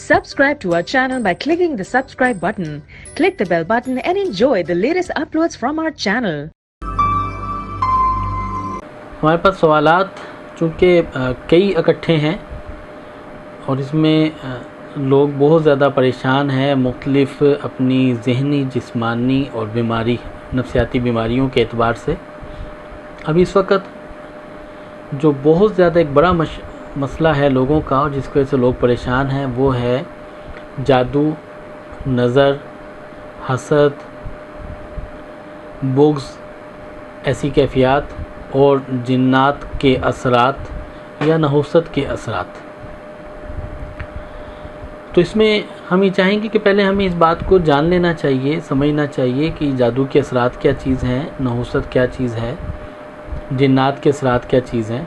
Subscribe to our channel by clicking the subscribe button. Click the bell button and enjoy the latest uploads from our channel. ہمارے پاس سوالات چونکہ کئی اکٹھے ہیں اور اس میں لوگ بہت زیادہ پریشان ہیں مختلف اپنی ذہنی، جسمانی اور نفسیاتی بیماریوں کے اعتبار سے۔ ابھی اس وقت جو بہت زیادہ ایک بڑا مسئلہ ہے لوگوں کا اور جس کی وجہ سے لوگ پریشان ہیں وہ ہے جادو، نظر، حسد، بغض، ایسی کیفیات اور جنات کے اثرات یا نحوست کے اثرات۔ تو اس میں ہم یہ چاہیں گے کہ پہلے ہمیں اس بات کو جان لینا چاہیے، سمجھنا چاہیے کہ جادو کے اثرات کیا چیز ہیں، نحوست کیا چیز ہے، جنات کے اثرات کیا چیز ہیں،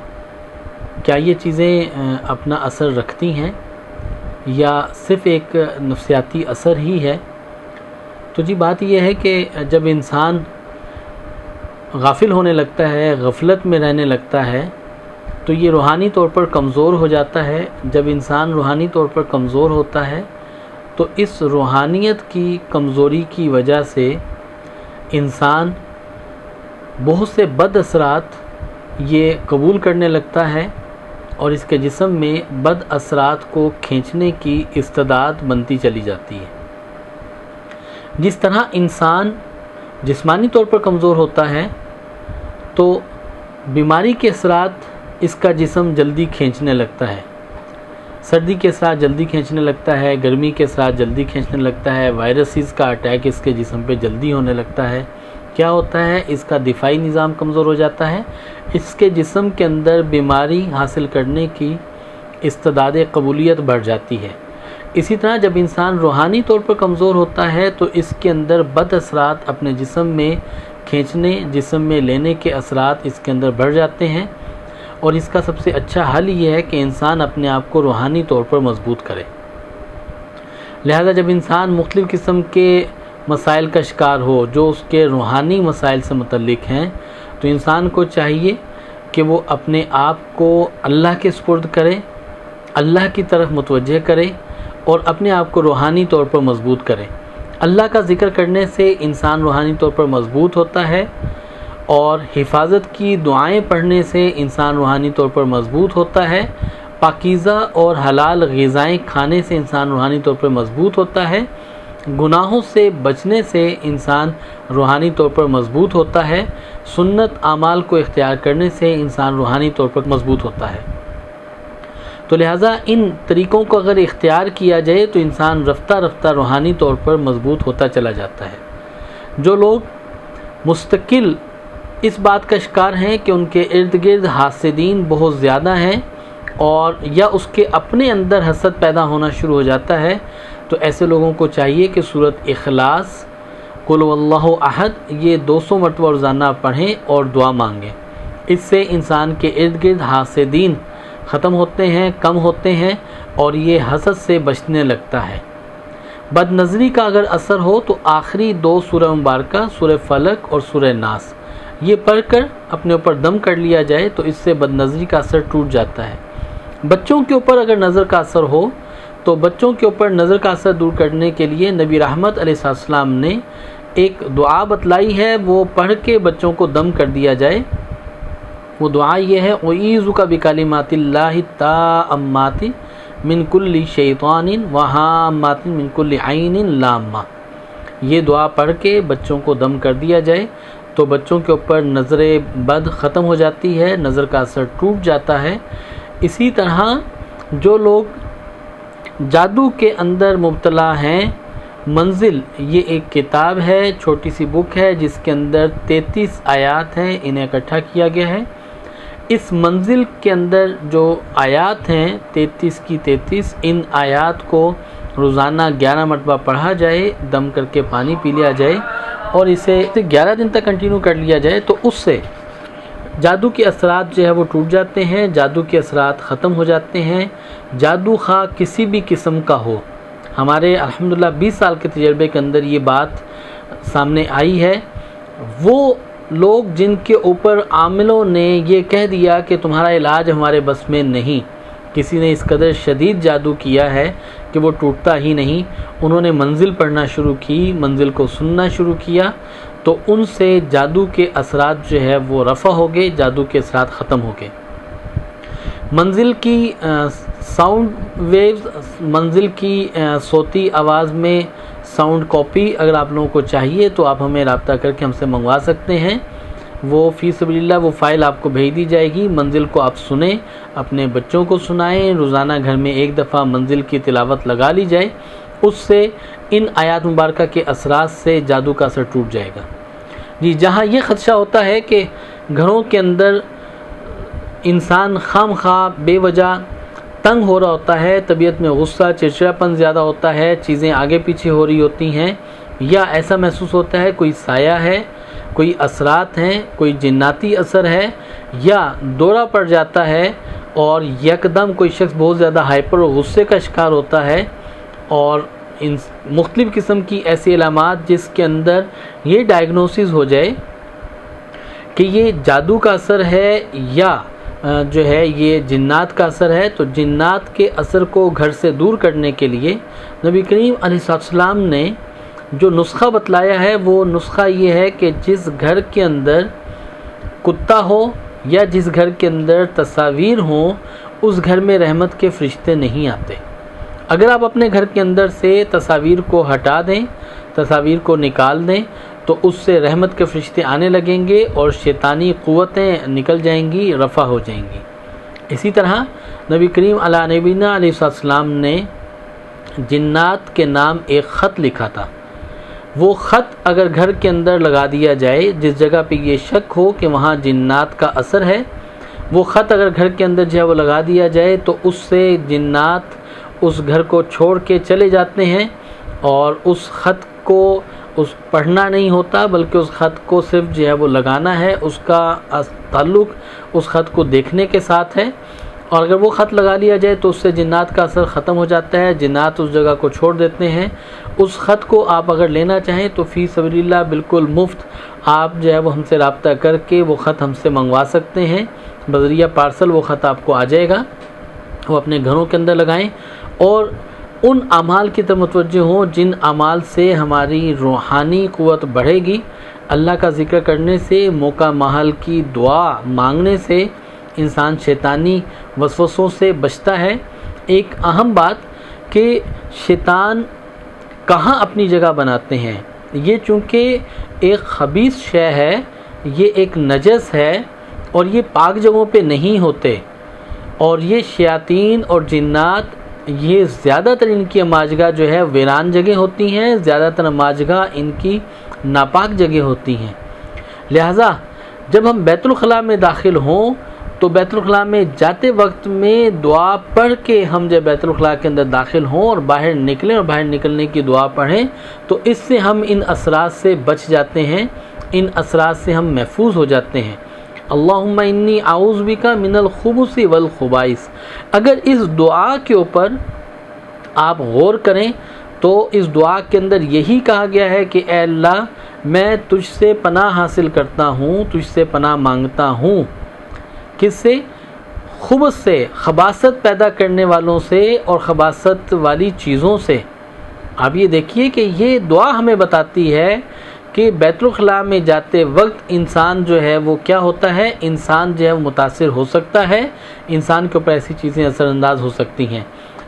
کیا یہ چیزیں اپنا اثر رکھتی ہیں یا صرف ایک نفسیاتی اثر ہی ہے۔ تو جی بات یہ ہے کہ جب انسان غافل ہونے لگتا ہے، غفلت میں رہنے لگتا ہے تو یہ روحانی طور پر کمزور ہو جاتا ہے۔ جب انسان روحانی طور پر کمزور ہوتا ہے تو اس روحانیت کی کمزوری کی وجہ سے انسان بہت سے بد اثرات یہ قبول کرنے لگتا ہے اور اس کے جسم میں بد اثرات کو کھینچنے کی استعداد بنتی چلی جاتی ہے۔ جس طرح انسان جسمانی طور پر کمزور ہوتا ہے تو بیماری کے اثرات اس کا جسم جلدی کھینچنے لگتا ہے، سردی کے اثرات جلدی کھینچنے لگتا ہے، گرمی کے اثرات جلدی کھینچنے لگتا ہے، وائرسز کا اٹیک اس کے جسم پہ جلدی ہونے لگتا ہے۔ کیا ہوتا ہے؟ اس کا دفاعی نظام کمزور ہو جاتا ہے، اس کے جسم کے اندر بیماری حاصل کرنے کی استعداد قبولیت بڑھ جاتی ہے۔ اسی طرح جب انسان روحانی طور پر کمزور ہوتا ہے تو اس کے اندر بد اثرات اپنے جسم میں کھینچنے، جسم میں لینے کے اثرات اس کے اندر بڑھ جاتے ہیں، اور اس کا سب سے اچھا حل یہ ہے کہ انسان اپنے آپ کو روحانی طور پر مضبوط کرے۔ لہذا جب انسان مختلف قسم کے مسائل کا شکار ہو جو اس کے روحانی مسائل سے متعلق ہیں تو انسان کو چاہیے کہ وہ اپنے آپ کو اللہ کے سپرد کرے، اللہ کی طرف متوجہ کرے اور اپنے آپ کو روحانی طور پر مضبوط کرے۔ اللہ کا ذکر کرنے سے انسان روحانی طور پر مضبوط ہوتا ہے اور حفاظت کی دعائیں پڑھنے سے انسان روحانی طور پر مضبوط ہوتا ہے، پاکیزہ اور حلال غذائیں کھانے سے انسان روحانی طور پر مضبوط ہوتا ہے، گناہوں سے بچنے سے انسان روحانی طور پر مضبوط ہوتا ہے، سنت اعمال کو اختیار کرنے سے انسان روحانی طور پر مضبوط ہوتا ہے۔ تو لہٰذا ان طریقوں کو اگر اختیار کیا جائے تو انسان رفتہ رفتہ روحانی طور پر مضبوط ہوتا چلا جاتا ہے۔ جو لوگ مستقل اس بات کا شکار ہیں کہ ان کے ارد گرد حاسدین بہت زیادہ ہیں اور یا اس کے اپنے اندر حسد پیدا ہونا شروع ہو جاتا ہے تو ایسے لوگوں کو چاہیے کہ سورۃ اخلاص، قل واللہ احد یہ 200 مرتبہ روزانہ پڑھیں اور دعا مانگیں۔ اس سے انسان کے ارد گرد حاسدین ختم ہوتے ہیں، کم ہوتے ہیں اور یہ حسد سے بچنے لگتا ہے۔ بد نظری کا اگر اثر ہو تو آخری 2 سورہ مبارکہ سورہ فلق اور سورہ ناس یہ پڑھ کر اپنے اوپر دم کر لیا جائے تو اس سے بد نظری کا اثر ٹوٹ جاتا ہے۔ بچوں کے اوپر اگر نظر کا اثر ہو تو بچوں کے اوپر نظر کا اثر دور کرنے کے لیے نبی رحمت علیہ السلام نے ایک دعا بتلائی ہے، وہ پڑھ کے بچوں کو دم کر دیا جائے۔ وہ دعا یہ ہے اعوذ بکلمات اللہ التامات من کل شیطان وہامات من کل عین لامہ۔ یہ دعا پڑھ کے بچوں کو دم کر دیا جائے تو بچوں کے اوپر نظر بد ختم ہو جاتی ہے، نظر کا اثر ٹوٹ جاتا ہے۔ اسی طرح جو لوگ جادو کے اندر مبتلا ہیں، منزل یہ ایک کتاب ہے، چھوٹی سی بک ہے جس کے اندر 33 آیات ہیں، انہیں اکٹھا کیا گیا ہے۔ اس منزل کے اندر جو آیات ہیں 33 کی 33، ان آیات کو روزانہ 11 مرتبہ پڑھا جائے، دم کر کے پانی پی لیا جائے اور اسے 11 دن تک کنٹینیو کر لیا جائے تو اس سے جادو کے اثرات جو ہے وہ ٹوٹ جاتے ہیں، جادو کے اثرات ختم ہو جاتے ہیں۔ جادو خواہ کسی بھی قسم کا ہو، ہمارے الحمدللہ 20 سال کے تجربے کے اندر یہ بات سامنے آئی ہے۔ وہ لوگ جن کے اوپر عاملوں نے یہ کہہ دیا کہ تمہارا علاج ہمارے بس میں نہیں، کسی نے اس قدر شدید جادو کیا ہے کہ وہ ٹوٹتا ہی نہیں. انہوں نے منزل پڑھنا شروع کی، منزل کو سننا شروع کیا، تو ان سے جادو کے اثرات جو ہے وہ رفع ہو گئے، جادو کے اثرات ختم ہو گئے. منزل کی ساؤنڈ ویوز، منزل کی صوتی آواز میں ساؤنڈ کاپی اگر آپ لوگوں کو چاہیے تو آپ ہمیں رابطہ کر کے ہم سے منگوا سکتے ہیں. وہ فی سبیل اللہ وہ فائل آپ کو بھیج دی جائے گی. منزل کو آپ سنیں، اپنے بچوں کو سنائیں، روزانہ گھر میں ایک دفعہ منزل کی تلاوت لگا لی جائے، اس سے ان آیات مبارکہ کے اثرات سے جادو کا اثر ٹوٹ جائے گا. جی، جہاں یہ خدشہ ہوتا ہے کہ گھروں کے اندر انسان خام خواہ بے وجہ تنگ ہو رہا ہوتا ہے، طبیعت میں غصہ چڑچڑاپن زیادہ ہوتا ہے، چیزیں آگے پیچھے ہو رہی ہوتی ہیں، یا ایسا محسوس ہوتا ہے کوئی سایہ ہے، کوئی اثرات ہیں، کوئی جناتی اثر ہے، یا دورہ پڑ جاتا ہے اور یکدم کوئی شخص بہت زیادہ ہائپر اور غصے کا شکار ہوتا ہے، اور مختلف قسم کی ایسی علامات جس کے اندر یہ ڈائگنوسس ہو جائے کہ یہ جادو کا اثر ہے یا جو ہے یہ جنات کا اثر ہے. تو جنات کے اثر کو گھر سے دور کرنے کے لیے نبی کریم علیہ السلام نے جو نسخہ بتلایا ہے وہ نسخہ یہ ہے کہ جس گھر کے اندر کتا ہو یا جس گھر کے اندر تصاویر ہوں اس گھر میں رحمت کے فرشتے نہیں آتے. اگر آپ اپنے گھر کے اندر سے تصاویر کو ہٹا دیں، تصاویر کو نکال دیں، تو اس سے رحمت کے فرشتے آنے لگیں گے اور شیطانی قوتیں نکل جائیں گی، رفع ہو جائیں گی. اسی طرح نبی کریم علیہ نبینا علیہ السلام نے جنات کے نام ایک خط لکھا تھا. وہ خط اگر گھر کے اندر لگا دیا جائے، جس جگہ پہ یہ شک ہو کہ وہاں جنات کا اثر ہے، وہ خط اگر گھر کے اندر جو ہے وہ لگا دیا جائے تو اس سے جنات اس گھر کو چھوڑ کے چلے جاتے ہیں، اور اس خط کو پڑھنا نہیں ہوتا بلکہ اس خط کو صرف جو ہے وہ لگانا ہے. اس کا تعلق اس خط کو دیکھنے کے ساتھ ہے، اور اگر وہ خط لگا لیا جائے تو اس سے جنات کا اثر ختم ہو جاتا ہے، جنات اس جگہ کو چھوڑ دیتے ہیں. اس خط کو آپ اگر لینا چاہیں تو فی سبیل اللہ بالکل مفت آپ جو ہے وہ ہم سے رابطہ کر کے وہ خط ہم سے منگوا سکتے ہیں. بذریعہ پارسل وہ خط آپ کو آ جائے گا، وہ اپنے گھروں کے اندر لگائیں اور ان اعمال کی طرف متوجہ ہوں جن اعمال سے ہماری روحانی قوت بڑھے گی. اللہ کا ذکر کرنے سے، موقع محل کی دعا مانگنے سے انسان شیطانی وسوسوں سے بچتا ہے. ایک اہم بات کہ شیطان کہاں اپنی جگہ بناتے ہیں، یہ چونکہ ایک خبیث شے ہے، یہ ایک نجس ہے اور یہ پاک جگہوں پہ نہیں ہوتے، اور یہ شیاطین اور جنات یہ زیادہ تر ان کی ماجگاہ جو ہے ویران جگہ ہوتی ہیں، زیادہ تر ماجگاہ ان کی ناپاک جگہ ہوتی ہیں. لہٰذا جب ہم بیت الخلاء میں داخل ہوں تو بیت الخلاء میں جاتے وقت میں دعا پڑھ کے ہم جب بیت الخلاء کے اندر داخل ہوں اور باہر نکلیں اور باہر نکلنے کی دعا پڑھیں تو اس سے ہم ان اثرات سے بچ جاتے ہیں، ان اثرات سے ہم محفوظ ہو جاتے ہیں. اللہم انی اعوذ بک من الخبث والخبائث. اگر اس دعا کے اوپر آپ غور کریں تو اس دعا کے اندر یہی کہا گیا ہے کہ اے اللہ میں تجھ سے پناہ حاصل کرتا ہوں، تجھ سے پناہ مانگتا ہوں. کس سے؟ خبث سے، خباثت پیدا کرنے والوں سے اور خباثت والی چیزوں سے. آپ یہ دیکھیے کہ یہ دعا ہمیں بتاتی ہے کہ بیت الخلاء میں جاتے وقت انسان جو ہے وہ کیا ہوتا ہے، انسان جو ہے وہ متاثر ہو سکتا ہے، انسان کے اوپر ایسی چیزیں اثر انداز ہو سکتی ہیں.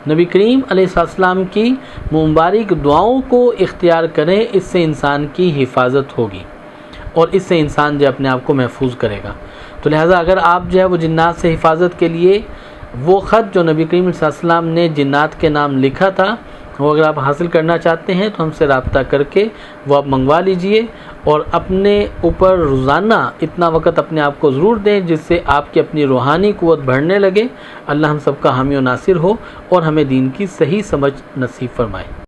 نبی کریم علیہ السلام کی مبارک دعاؤں کو اختیار کریں، اس سے انسان کی حفاظت ہوگی اور اس سے انسان جو اپنے آپ کو محفوظ کرے گا. تو لہٰذا اگر آپ جو ہے وہ جنات سے حفاظت کے لیے وہ خط جو نبی کریم علیہ السلام نے جنات کے نام لکھا تھا وہ اگر آپ حاصل کرنا چاہتے ہیں تو ہم سے رابطہ کر کے وہ آپ منگوا لیجئے، اور اپنے اوپر روزانہ اتنا وقت اپنے آپ کو ضرور دیں جس سے آپ کی اپنی روحانی قوت بڑھنے لگے. اللہ ہم سب کا حامی و ناصر ہو اور ہمیں دین کی صحیح سمجھ نصیب فرمائے.